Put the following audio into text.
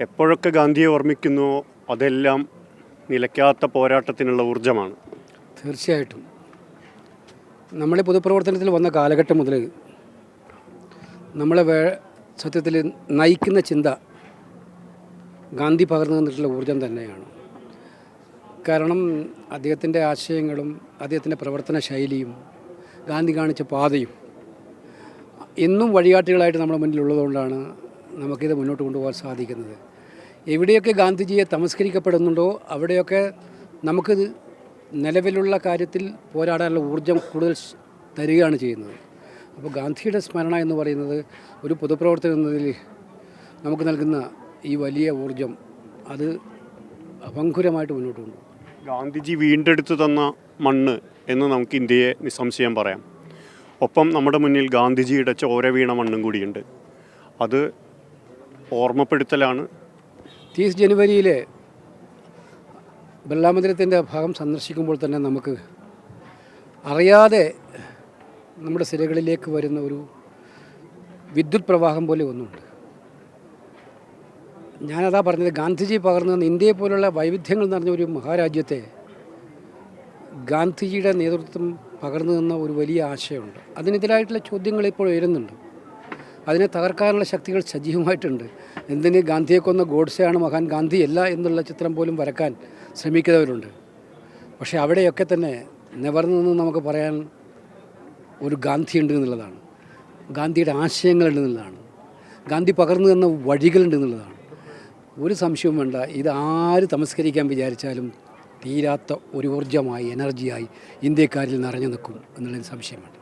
എപ്പോഴൊക്കെ ഗാന്ധിയെ ഓർമ്മിക്കുന്നുവോ അതെല്ലാം നിലയ്ക്കാത്ത പോരാട്ടത്തിനുള്ള ഊർജ്ജമാണ്. തീർച്ചയായിട്ടും നമ്മളെ പൊതുപ്രവർത്തനത്തിൽ വന്ന കാലഘട്ടം മുതൽ നമ്മളെ സത്യത്തിൽ നയിക്കുന്ന ചിന്ത ഗാന്ധി പകർന്നു തന്നിട്ടുള്ള ഊർജ്ജം തന്നെയാണ്. കാരണം അദ്ദേഹത്തിൻ്റെ ആശയങ്ങളും അദ്ദേഹത്തിൻ്റെ പ്രവർത്തന ശൈലിയും ഗാന്ധി കാണിച്ച പാതയും എന്നും വഴികാട്ടികളായിട്ട് നമ്മുടെ മുന്നിലുള്ളതുകൊണ്ടാണ് നമുക്കിത് മുന്നോട്ട് കൊണ്ടുപോകാൻ സാധിക്കുന്നത്. എവിടെയൊക്കെ ഗാന്ധിജിയെ തമസ്കരിക്കപ്പെടുന്നുണ്ടോ അവിടെയൊക്കെ നമുക്കിത് നിലവിലുള്ള കാര്യത്തിൽ പോരാടാനുള്ള ഊർജ്ജം കൂടുതൽ തരികയാണ് ചെയ്യുന്നത്. അപ്പോൾ ഗാന്ധിയുടെ സ്മരണ എന്ന് പറയുന്നത് ഒരു പൊതുപ്രവർത്തനം എന്നതിൽ നമുക്ക് നൽകുന്ന ഈ വലിയ ഊർജ്ജം അത് അഭംഗുരമായിട്ട് മുന്നോട്ട് കൊണ്ടുപോകും. ഗാന്ധിജി വീണ്ടെടുത്തു തന്ന മണ്ണ് എന്ന് നമുക്ക് ഇന്ത്യയെ നിസ്സംശയം പറയാം. ഒപ്പം നമ്മുടെ മുന്നിൽ ഗാന്ധിജിയുടെ ചോര വീണ മണ്ണും കൂടിയുണ്ട്. അത് ഓർമ്മപ്പെടുത്തലാണ്. 30 ജനുവരിയിലെ ബിർളാ മന്ദിരത്തിൻ്റെ ഭാഗം സന്ദർശിക്കുമ്പോൾ തന്നെ നമുക്ക് അറിയാതെ നമ്മുടെ സിരകളിലേക്ക് വരുന്ന ഒരു വിദ്യുത് പ്രവാഹം പോലെ ഒന്നുണ്ട്. ഞാനതാ പറഞ്ഞത്, ഗാന്ധിജി പകർന്നു ഇന്ത്യയെ പോലുള്ള വൈവിധ്യങ്ങൾ നിറഞ്ഞ ഒരു മഹാരാജ്യത്തെ ഗാന്ധിജിയുടെ നേതൃത്വം പകർന്നു തന്ന ഒരു വലിയ ആശയമുണ്ട്. അതിനെതിരായിട്ടുള്ള ചോദ്യങ്ങൾ ഇപ്പോൾ ഉയരുന്നുണ്ട്. അതിനെ തകർക്കാനുള്ള ശക്തികൾ സജീവമായിട്ടുണ്ട്. എന്തിന് ഗാന്ധിയെ കൊന്ന ഗോഡ്സെയാണ് മഹാൻ, ഗാന്ധിയല്ല എന്നുള്ള ചിത്രം പോലും വരക്കാൻ ശ്രമിക്കുന്നവരുണ്ട്. പക്ഷേ അവിടെയൊക്കെ തന്നെ നിവർന്നു നിന്ന് നമുക്ക് പറയാൻ ഒരു ഗാന്ധി ഉണ്ട് എന്നുള്ളതാണ്. ഗാന്ധിയുടെ ആശയങ്ങളുണ്ട് എന്നുള്ളതാണ്. ഗാന്ധി പകർന്നു തന്ന വഴികളുണ്ട് എന്നുള്ളതാണ്. ഒരു സംശയവും വേണ്ട, ഇത് ആര് തമസ്കരിക്കാൻ വിചാരിച്ചാലും തീരാത്ത ഒരു ഊർജ്ജമായി, എനർജിയായി ഇന്ത്യക്കാരിൽ നിറഞ്ഞു നിൽക്കും എന്നുള്ളതിന് സംശയമുണ്ട്.